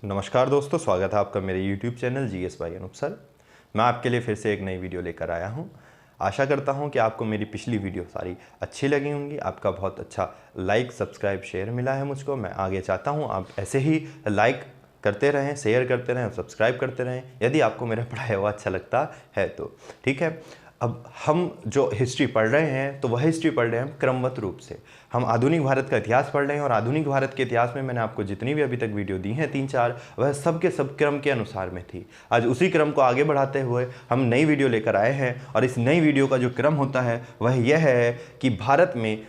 नमस्कार दोस्तों, स्वागत है आपका मेरे YouTube channel GS by Anoop sir. मैं आपके लिए फिर से एक नई वीडियो लेकर आया हूं। आशा करता हूं कि आपको मेरी पिछली वीडियो सारी अच्छी लगी होंगी। आपका बहुत अच्छा लाइक, सब्सक्राइब, शेयर मिला है मुझको। मैं आगे चाहता हूं आप ऐसे ही लाइक करते रहें, शेयर करते रहें, सब्सक्राइब करते रहें यदि आपको मेरा पढ़ाया हुआ अच्छा लगता है तो। ठीक है, अब हम जो हिस्ट्री पढ़ रहे हैं तो वह हिस्ट्री पढ़ रहे हैं हम क्रमबद्ध रूप से। हम आधुनिक भारत का इतिहास पढ़ रहे हैं और आधुनिक भारत के इतिहास में मैंने आपको जितनी भी अभी तक वीडियो दी हैं 3-4, वह सब के सब क्रम के अनुसार में थी। आज उसी क्रम को आगे बढ़ाते हुए हम नई वीडियो लेकर आए हैं और इस नई वीडियो का जो क्रम होता है वह यह है कि भारत में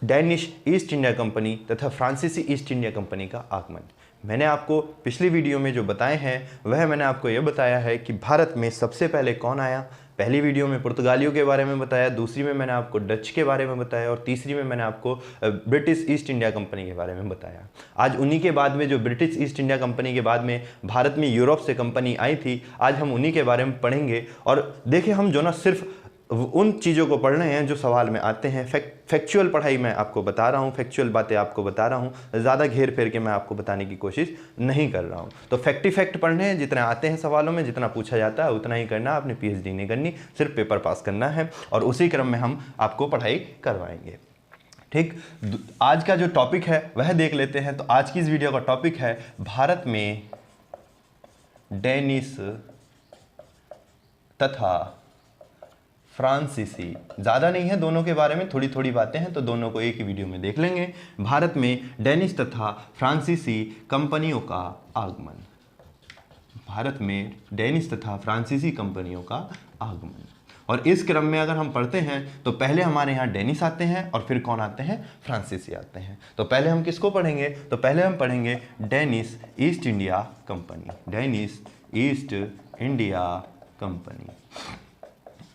डैनिश ईस्ट इंडिया कंपनी तथा फ्रांसीसी ईस्ट इंडिया कंपनी का आगमन। मैंने आपको पिछली वीडियो में जो बताए हैं वह मैंने आपको यह बताया है कि भारत में सबसे पहले कौन आया। पहली वीडियो में पुर्तगालियों के बारे में बताया, दूसरी में मैंने आपको डच के बारे में बताया और तीसरी में मैंने आपको ब्रिटिश ईस्ट इंडिया कंपनी के बारे में बताया। आज उन्हीं के बाद में जो ब्रिटिश ईस्ट इंडिया कंपनी के बाद में भारत में यूरोप से कंपनी आई थी, आज हम उन्हीं के बारे में पढ़ेंगे। और देखिए, हम जो ना सिर्फ उन चीज़ों को पढ़ रहे हैं जो सवाल में आते हैं। फैक्चुअल पढ़ाई मैं आपको बता रहा हूँ, फैक्चुअल बातें आपको बता रहा हूँ, ज़्यादा घेर फेर के मैं आपको बताने की कोशिश नहीं कर रहा हूँ। तो फैक्ट पढ़ने हैं, जितने आते हैं सवालों में, जितना पूछा जाता है उतना ही करना। आपने PhD नहीं करनी, सिर्फ पेपर पास करना है और उसी क्रम में हम आपको पढ़ाई करवाएंगे। ठीक, आज का जो टॉपिक है वह देख लेते हैं। तो आज की इस वीडियो का टॉपिक है भारत में डैनिश तथा फ्रांसीसी। ज़्यादा नहीं है, दोनों के बारे में थोड़ी थोड़ी बातें हैं तो दोनों को एक ही वीडियो में देख लेंगे। भारत में डैनिश तथा फ्रांसीसी कंपनियों का आगमन। भारत में डैनिश तथा फ्रांसीसी कंपनियों का आगमन। और इस क्रम में अगर हम पढ़ते हैं तो पहले हमारे यहाँ डैनिश आते हैं और फिर कौन आते हैं? फ्रांसीसी आते हैं। तो पहले हम किसको पढ़ेंगे? तो पहले हम पढ़ेंगे Danish east India company. Danish east India company.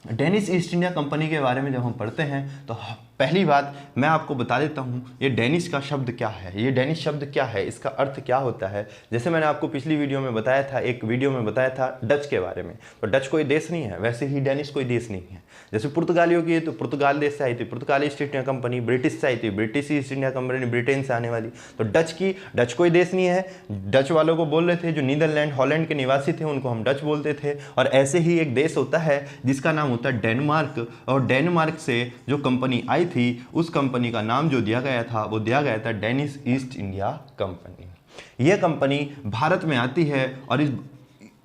Danish east India company के बारे में जब हम पढ़ते हैं तो पहली बात मैं आपको बता देता हूँ, ये डैनिश का शब्द क्या है, ये डैनिश शब्द क्या है, इसका अर्थ क्या होता है। जैसे मैंने आपको पिछली वीडियो में बताया था, एक वीडियो में बताया था डच के बारे में। तो डच कोई देश नहीं है, वैसे ही डैनिश कोई देश नहीं है। जैसे पुर्तगालियों की है तो पुर्तगाल देश से आई थी पुर्तगाली ईस्ट इंडिया कंपनी, ब्रिटिश से आई थी British east India company, Britain से आने वाली। तो डच कोई देश नहीं है। डच वालों को बोल रहे थे, जो नीदरलैंड हॉलैंड के निवासी थे उनको हम डच बोलते थे। और ऐसे ही एक देश होता है जिसका नाम होता है डेनमार्क, और डेनमार्क से जो कंपनी आई थी उस कंपनी का नाम जो दिया गया था वो दिया गया था डैनिश ईस्ट इंडिया कंपनी। यह कंपनी भारत में आती है और इस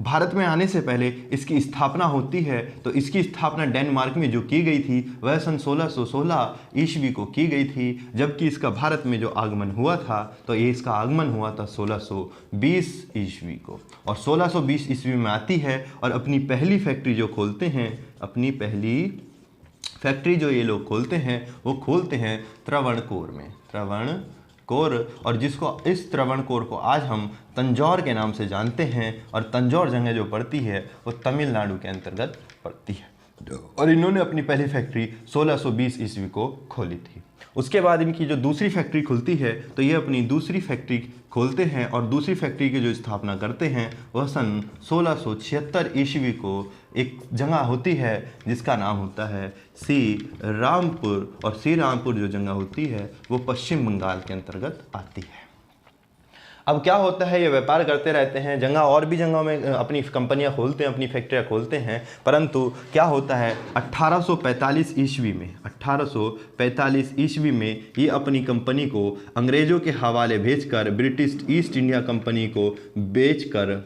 भारत में आने से पहले इसकी स्थापना होती है। तो इसकी स्थापना डेनमार्क में जो की गई थी वह सन 1616 ईस्वी को की गई थी, जबकि इसका भारत में जो आगमन हुआ था तो ये इसका आगमन हुआ था 1620 ईस्वी को। और 1620 ईस्वी में आती है और अपनी पहली फैक्ट्री जो खोलते हैं, अपनी पहली फैक्ट्री जो ये लोग खोलते हैं वो खोलते हैं त्रावणकोर में। त्रावणकोर, और जिसको इस त्रावणकोर को आज हम तंजौर के नाम से जानते हैं। और तंजौर जगह जो पड़ती है वो तमिलनाडु के अंतर्गत पड़ती है। और इन्होंने अपनी पहली फैक्ट्री 1620 ईस्वी को खोली थी। उसके बाद इनकी जो दूसरी फैक्ट्री खुलती है तो ये अपनी दूसरी फैक्ट्री खोलते हैं और दूसरी फैक्ट्री की जो स्थापना करते हैं वह सन 1676 ईस्वी को एक जगह होती है जिसका नाम होता है श्री रामपुर। और श्री रामपुर जो जगह होती है वो पश्चिम बंगाल के अंतर्गत आती है। अब क्या होता है, ये व्यापार करते रहते हैं, जगह और भी जगहों में अपनी कंपनियां खोलते हैं, अपनी फैक्ट्रियां खोलते हैं। परंतु क्या होता है, 1845 ईस्वी में 1845 ईस्वी में ये अपनी कंपनी को अंग्रेज़ों के हवाले भेजकर ब्रिटिश ईस्ट इंडिया कंपनी को बेचकर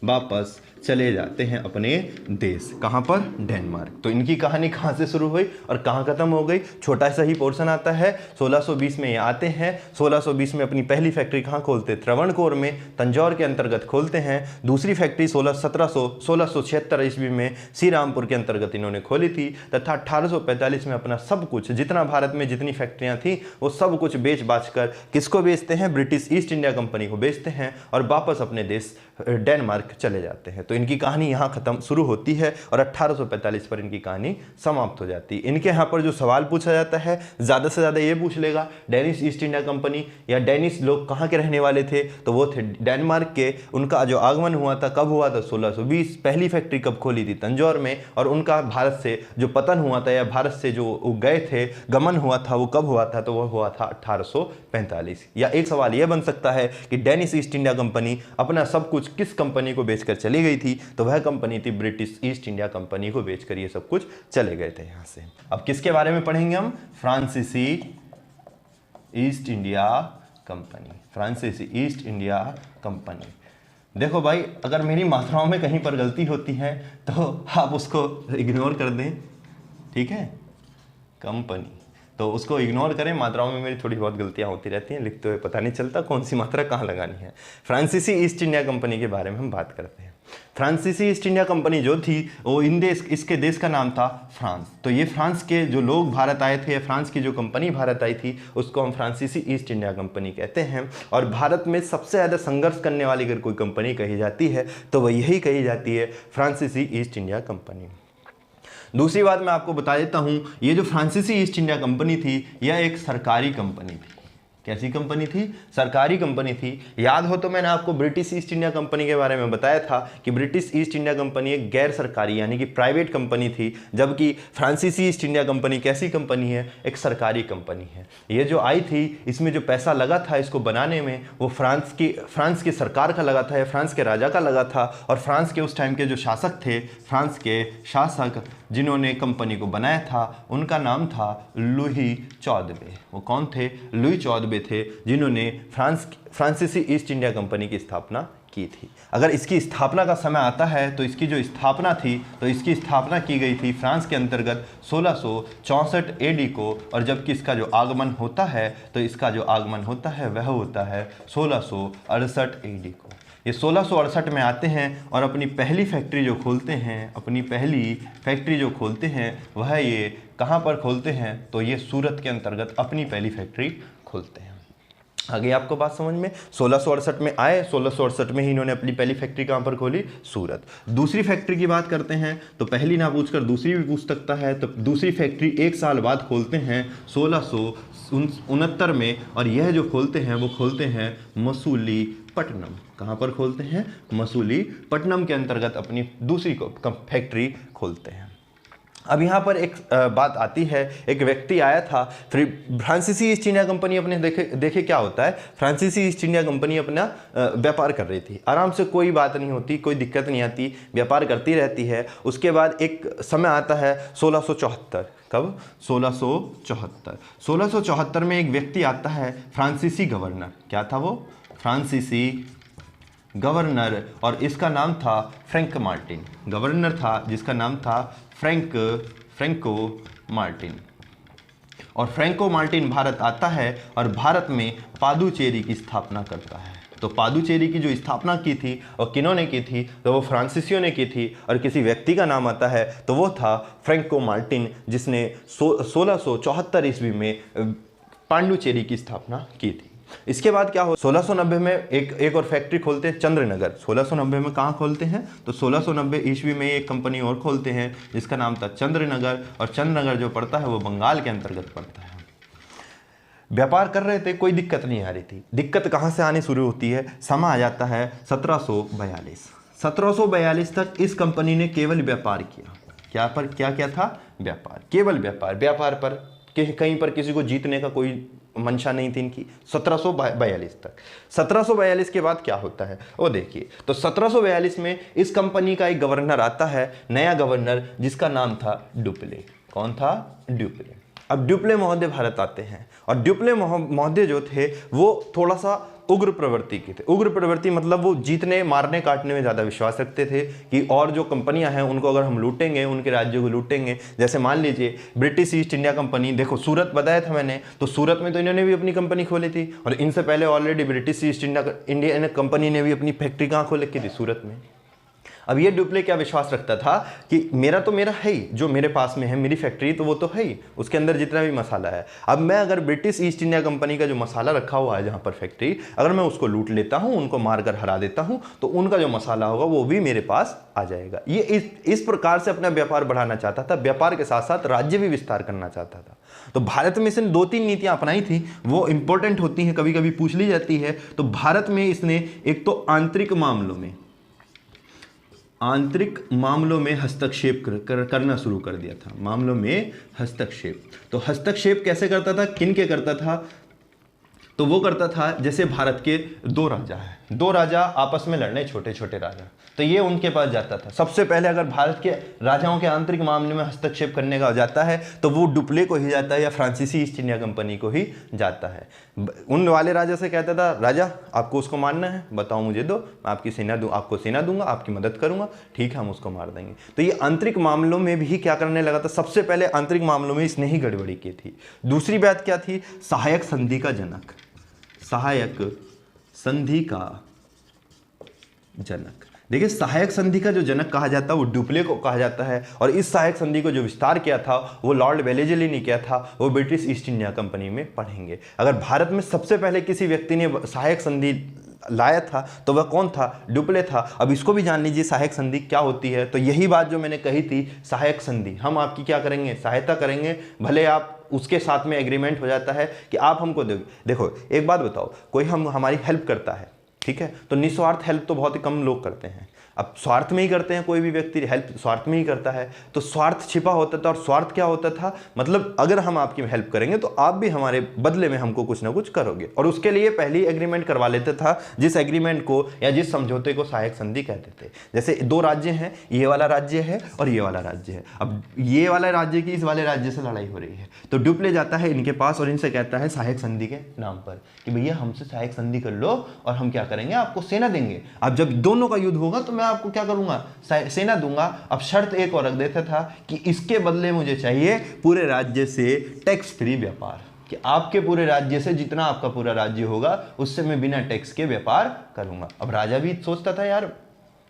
वापस चले जाते हैं अपने देश। कहाँ पर? डेनमार्क। तो इनकी कहानी कहाँ से शुरू हुई और कहाँ ख़त्म हो गई? छोटा सा ही पोर्शन आता है। 1620 में ये आते हैं। 1620 में अपनी पहली फैक्ट्री कहाँ खोलते हैं? त्रावणकोर में, तंजौर के अंतर्गत खोलते हैं। दूसरी फैक्ट्री 1676 ईस्वी में श्री रामपुर के अंतर्गत इन्होंने खोली थी। तथा 1845 में अपना सब कुछ, जितना भारत में जितनी फैक्ट्रियाँ थी वो सब कुछ बेच बाच कर किसको बेचते हैं? ब्रिटिश ईस्ट इंडिया कंपनी को बेचते हैं और वापस अपने देश डेनमार्क चले जाते हैं। तो तो इनकी कहानी यहाँ खत्म शुरू होती है और 1845 पर इनकी कहानी समाप्त हो जाती है। इनके यहाँ पर जो सवाल पूछा जाता है ज़्यादा से ज़्यादा ये पूछ लेगा डेनिश ईस्ट इंडिया कंपनी या डेनिश लोग कहाँ के रहने वाले थे, तो वो थे डेनमार्क के। उनका जो आगमन हुआ था कब हुआ था, 1620। पहली फैक्ट्री कब खोली थी, तंजौर में। और उनका भारत से जो पतन हुआ था या भारत से जो गए थे, गमन हुआ था, वो कब हुआ था, तो वो हुआ था 1845। या एक सवाल यह बन सकता है कि डेनिश ईस्ट इंडिया कंपनी अपना सब कुछ किस कंपनी को बेचकर चली गई थी, तो वह कंपनी थी ब्रिटिश ईस्ट इंडिया कंपनी को बेचकर ये सब कुछ चले गए थे यहाँ से। अब किसके बारे में पढ़ेंगे हम, फ्रांसीसी ईस्ट इंडिया कंपनी। फ्रांसीसी ईस्ट इंडिया कंपनी। देखो भाई, अगर मेरी मात्राओं में कहीं पर गलती होती है तो आप उसको इग्नोर कर दें, ठीक है। कंपनी तो उसको इग्नोर करें, मात्राओं में मेरी थोड़ी बहुत गलतियां होती रहती हैं, लिखते हुए पता नहीं चलता कौन सी मात्रा कहाँ लगानी है। फ्रांसीसी ईस्ट इंडिया कंपनी के बारे में हम बात करते हैं। फ्रांसीसी ईस्ट इंडिया कंपनी जो थी वो इसके देश का नाम था फ्रांस। तो ये फ्रांस के जो लोग भारत आए थे या फ्रांस की जो कंपनी भारत आई थी उसको हम फ्रांसीसी ईस्ट इंडिया कंपनी कहते हैं। और भारत में सबसे ज़्यादा संघर्ष करने वाली अगर कोई कंपनी कही जाती है तो वह यही कही जाती है, फ्रांसीसी ईस्ट इंडिया कंपनी। दूसरी बात मैं आपको बता देता हूँ, ये जो फ्रांसीसी ईस्ट इंडिया कंपनी थी यह एक सरकारी कंपनी थी। कैसी कंपनी थी, सरकारी कंपनी थी। याद हो तो मैंने आपको ब्रिटिश ईस्ट इंडिया कंपनी के बारे में बताया था कि ब्रिटिश ईस्ट इंडिया कंपनी एक गैर सरकारी यानी कि प्राइवेट कंपनी थी, जबकि फ्रांसीसी ईस्ट इंडिया कंपनी कैसी कंपनी है, एक सरकारी कंपनी है। ये जो आई थी इसमें जो पैसा लगा था इसको बनाने में वो फ्रांस की सरकार का लगा था या फ्रांस के राजा का लगा था। और फ्रांस के उस टाइम के जो शासक थे, फ्रांस के शासक जिन्होंने कंपनी को बनाया था उनका नाम था लुई 14वें। वो कौन थे, लुई 14वें थे जिन्होंने फ्रांसीसी ईस्ट इंडिया कंपनी की स्थापना की थी। अगर इसकी स्थापना का समय आता है तो इसकी जो स्थापना थी तो इसकी स्थापना की गई थी फ्रांस के अंतर्गत 1664 AD को। और जबकि इसका जो आगमन होता है तो इसका जो आगमन होता है वह होता है 1668 AD को। ये 1668 में आते हैं और अपनी पहली फैक्ट्री जो खोलते हैं वह ये कहाँ पर खोलते हैं, तो ये सूरत के अंतर्गत अपनी पहली फैक्ट्री खोलते हैं। आगे आपको बात समझ में, 1668 में आए, 1668 में ही इन्होंने अपनी पहली फैक्ट्री कहाँ पर खोली, सूरत। दूसरी फैक्ट्री की बात करते हैं तो पहली ना पूछकर दूसरी भी पूछ सकता है। तो दूसरी फैक्ट्री 1 साल बाद खोलते हैं 1669 में। और यह जो खोलते हैं वो खोलते हैं मसूलीपट्टनम। कहाँ पर खोलते हैं, मसूलीपट्टनम के अंतर्गत अपनी दूसरी फैक्ट्री खोलते हैं। अब यहाँ पर एक बात आती है, एक व्यक्ति आया था फ्रांसीसी ईस्ट इंडिया कंपनी अपने देखे क्या होता है, फ्रांसीसी ईस्ट इंडिया कंपनी अपना व्यापार कर रही थी, आराम से, कोई बात नहीं होती, कोई दिक्कत नहीं आती, व्यापार करती रहती है। उसके बाद एक समय आता है 1674। कब, 1674 में एक व्यक्ति आता है, फ्रांसीसी गवर्नर। क्या था वो, फ्रांसीसी गवर्नर, और इसका नाम था फ्रैंक मार्टिन। गवर्नर था जिसका नाम था फ्रैंको मार्टिन। और फ्रैंको मार्टिन भारत आता है और भारत में पादुचेरी की स्थापना करता है। तो पादुचेरी की जो स्थापना की थी और किन्होंने की थी, तो वो फ्रांसीसियों ने की थी। और किसी व्यक्ति का नाम आता है तो वो था फ्रैंको मार्टिन, जिसने 1674 ईस्वी में पांडुचेरी की स्थापना की थी। इसके बाद क्या हो, 1690 में एक और फैक्ट्री खोलते हैं, चंद्रनगर। 1690 में कहाँ खोलते हैं, तो 1690 ईस्वी में एक कंपनी और खोलते हैं जिसका नाम था चंद्रनगर। और चंद्रनगर जो पड़ता है वो बंगाल के अंतर्गत पड़ता है। व्यापार कर रहे थे, कोई दिक्कत नहीं आ रही थी। दिक्कत कहाँ से आनी शुरू होती है, समय आ जाता है 1742। 1742 तक इस कंपनी ने केवल व्यापार किया। क्या था, व्यापार, केवल व्यापार पर, कहीं पर किसी को जीतने का कोई मंशा नहीं थी इनकी। 1742 तक। 1742 के बाद क्या होता है वो देखिए। तो 1742 में इस कंपनी का एक गवर्नर आता है, नया गवर्नर, जिसका नाम था ड्यूप्ले। कौन था, ड्यूप्ले। अब ड्यूप्ले महोदय भारत आते हैं और ड्यूप्ले महोदय जो थे वो थोड़ा सा उग्र प्रवृत्ति के थे। उग्र प्रवृत्ति मतलब वो जीतने, मारने, काटने में ज़्यादा विश्वास रखते थे कि और जो कंपनियां हैं उनको अगर हम लूटेंगे, उनके राज्यों को लूटेंगे। जैसे मान लीजिए ब्रिटिश ईस्ट इंडिया कंपनी, देखो सूरत बताया था मैंने, तो सूरत में तो इन्होंने भी अपनी कंपनी खोली थी। और इनसे पहले already British east India company ने भी अपनी फैक्ट्री कहाँ खोल रखी थी, सूरत में। अब ये डुप्ले क्या विश्वास रखता था कि मेरा है ही, जो मेरे पास में है मेरी फैक्ट्री तो वो तो है ही, उसके अंदर जितना भी मसाला है, अब मैं अगर ब्रिटिश ईस्ट इंडिया कंपनी का जो मसाला रखा हुआ है जहाँ पर फैक्ट्री, अगर मैं उसको लूट लेता हूँ, उनको मारकर हरा देता हूँ, तो उनका जो मसाला होगा वो भी मेरे पास आ जाएगा। ये इस प्रकार से अपना व्यापार बढ़ाना चाहता था, व्यापार के साथ साथ राज्य भी विस्तार करना चाहता था। तो भारत में इसने 2-3 नीतियां अपनाई थी, वो इंपॉर्टेंट होती हैं, कभी कभी पूछ ली जाती है। तो भारत में इसने एक तो आंतरिक मामलों में हस्तक्षेप करना शुरू कर दिया था। मामलों में हस्तक्षेप, तो हस्तक्षेप कैसे करता था, किन के करता था, तो वो करता था जैसे भारत के 2 राजा हैं, 2 राजा आपस में लड़ने, छोटे छोटे राजा, तो ये उनके पास जाता था। सबसे पहले अगर भारत के राजाओं के आंतरिक मामले में हस्तक्षेप करने का जाता है तो वो डुप्ले को ही जाता है या फ्रांसीसी ईस्ट इंडिया कंपनी को ही जाता है। उन वाले राजा से कहता था, राजा आपको उसको मारना है, बताओ मुझे दो, मैं आपकी सेना आपको सेना दूंगा, आपकी मदद करूंगा, ठीक है हम उसको मार देंगे। तो ये आंतरिक मामलों में भी क्या करने लगा था, सबसे पहले आंतरिक मामलों में इसने ही गड़बड़ी की थी। दूसरी बात क्या थी, सहायक संधि का जनक, सहायक संधि का जनक। देखिए सहायक संधि का जो जनक कहा जाता है वो डुप्ले को कहा जाता है, और इस सहायक संधि को जो विस्तार किया था वो लॉर्ड वेलेजली ने किया था, वो ब्रिटिश ईस्ट इंडिया कंपनी में पढ़ेंगे। अगर भारत में सबसे पहले किसी व्यक्ति ने सहायक संधि लाया था तो वह कौन था, डुप्ले था। अब इसको भी जान लीजिए सहायक संधि क्या होती है। तो यही बात जो मैंने कही थी, सहायक संधि, हम आपकी क्या करेंगे, सहायता करेंगे, भले आप उसके साथ में एग्रीमेंट हो जाता है कि आप हमको देखो एक बात बताओ, कोई हमारी हेल्प करता है, ठीक है, तो निस्वार्थ हेल्प तो बहुत ही कम लोग करते हैं। अब स्वार्थ में ही करते हैं, कोई भी व्यक्ति हेल्प स्वार्थ में ही करता है, तो स्वार्थ छिपा होता था। और स्वार्थ क्या होता था, मतलब अगर हम आपकी हेल्प करेंगे तो आप भी हमारे बदले में हमको कुछ ना कुछ करोगे, और उसके लिए पहले ही एग्रीमेंट करवा लेता था, जिस एग्रीमेंट को या जिस समझौते को सहायक संधि कहते थे। जैसे 2 राज्य हैं, ये वाला राज्य है और ये वाला राज्य है, अब ये वाला राज्य की इस वाले राज्य से लड़ाई हो रही है, तो डुप्ले जाता है इनके पास और इनसे कहता है सहायक संधि के नाम पर कि भैया हमसे सहायक संधि कर लो और हम क्या करेंगे, आपको सेना देंगे। अब जब दोनों का युद्ध होगा तो मैं आपको क्या करूंगा, सेना दूंगा। अब शर्त एक और रख देता था कि इसके बदले मुझे चाहिए पूरे राज्य से टैक्स फ्री व्यापार, कि आपके पूरे राज्य से जितना आपका पूरा राज्य होगा उससे मैं बिना टैक्स के व्यापार करूंगा। अब राजा भी सोचता था यार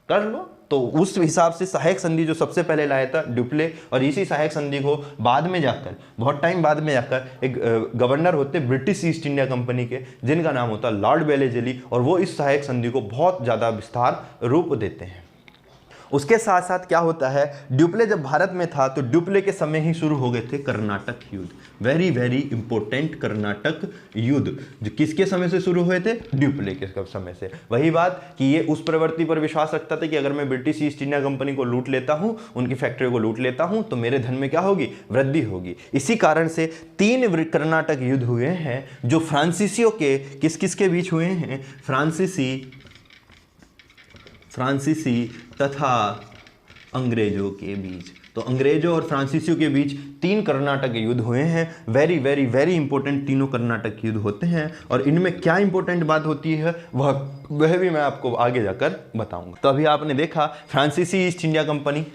कर लो, तो उस हिसाब से सहायक संधि जो सबसे पहले लाया था डुप्ले, और इसी सहायक संधि को बाद में जाकर, बहुत टाइम बाद में जाकर एक गवर्नर होते ब्रिटिश ईस्ट इंडिया कंपनी के, जिनका नाम होता लॉर्ड वेलेजली, और वो इस सहायक संधि को बहुत ज़्यादा विस्तार रूप देते हैं। उसके साथ साथ क्या होता है, डुप्ले जब भारत में था तो डुप्ले के समय ही शुरू हो गए थे कर्नाटक युद्ध, वेरी वेरी इंपॉर्टेंट कर्नाटक युद्ध, जो किसके समय से शुरू हुए थे, डुप्ले के समय से। वही बात कि ये उस प्रवृत्ति पर विश्वास रखता था कि अगर मैं ब्रिटिश ईस्ट इंडिया कंपनी को लूट लेता हूं, उनकी फैक्ट्री को लूट लेता हूं, तो मेरे धन में क्या होगी, वृद्धि होगी। इसी कारण से 3 कर्नाटक युद्ध हुए हैं जो फ्रांसीसियों के किस किस के बीच हुए हैं, फ्रांसीसी तथा अंग्रेजों के बीच। तो अंग्रेजों और फ्रांसीसियों के बीच 3 कर्नाटक युद्ध हुए हैं, वेरी वेरी वेरी इंपॉर्टेंट तीनों कर्नाटक युद्ध होते हैं। और इनमें क्या इंपॉर्टेंट बात होती है वह भी मैं आपको आगे जाकर बताऊंगा। तो अभी आपने देखा फ्रांसीसी ईस्ट इंडिया कंपनी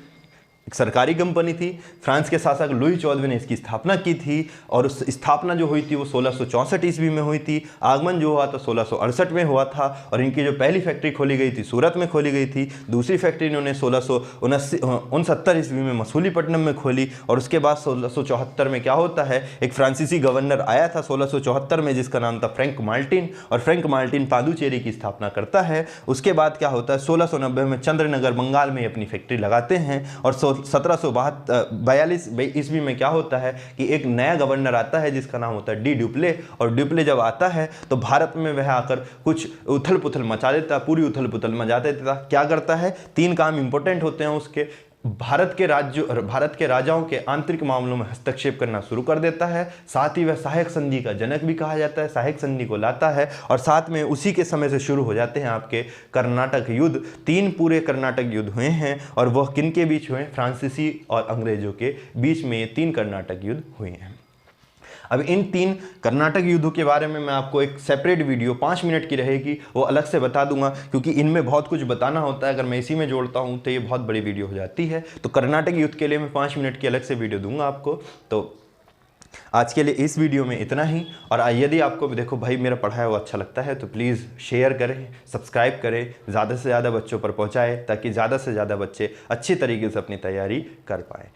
एक सरकारी कंपनी थी, फ्रांस के शासक लुई 14वें ने इसकी स्थापना की थी, और उस स्थापना जो हुई थी वो 1664 ईस्वी में हुई थी। आगमन जो हुआ था 1668 में हुआ था, और इनकी जो पहली फैक्ट्री खोली गई थी सूरत में खोली गई थी। दूसरी फैक्ट्री इन्होंने 1669 ईस्वी में मसूलीपट्टनम में खोली, और उसके बाद 1674 में क्या होता है, एक फ्रांसीसी गवर्नर आया था 1674 में जिसका नाम था फ्रैंक मार्टिन, और फ्रैंक मार्टिन पादुचेरी की स्थापना करता है। उसके बाद क्या होता है, 1690 में चंद्रनगर बंगाल में अपनी फैक्ट्री लगाते हैं, और 1742 ईस्वी में क्या होता है कि एक नया गवर्नर आता है जिसका नाम होता है डी डुप्ले, और डुप्ले जब आता है तो भारत में वह आकर कुछ उथल पुथल मचा देता, पूरी उथल पुथल मचा देता। क्या करता है, 3 काम इंपॉर्टेंट होते हैं उसके, भारत के राजाओं के आंतरिक मामलों में हस्तक्षेप करना शुरू कर देता है, साथ ही वह सहायक संधि का जनक भी कहा जाता है, सहायक संधि को लाता है, और साथ में उसी के समय से शुरू हो जाते हैं आपके कर्नाटक युद्ध। 3 पूरे कर्नाटक युद्ध हुए हैं, और वह किन के बीच हुए, फ्रांसीसी और अंग्रेजों के बीच में 3 कर्नाटक युद्ध हुए हैं। अब इन 3 कर्नाटक युद्धों के बारे में मैं आपको एक सेपरेट वीडियो 5 मिनट की रहेगी वो अलग से बता दूंगा, क्योंकि इनमें बहुत कुछ बताना होता है। अगर मैं इसी में जोड़ता हूं तो ये बहुत बड़ी वीडियो हो जाती है। तो कर्नाटक युद्ध के लिए मैं 5 मिनट की अलग से वीडियो दूंगा आपको। तो आज के लिए इस वीडियो में इतना ही। और यदि आपको देखो भाई मेरा पढ़ाया हुआ अच्छा लगता है तो प्लीज़ शेयर करें, सब्सक्राइब करें, ज़्यादा से ज़्यादा बच्चों पर पहुंचाएं ताकि ज़्यादा से ज़्यादा बच्चे अच्छी तरीके से अपनी तैयारी कर पाएँ।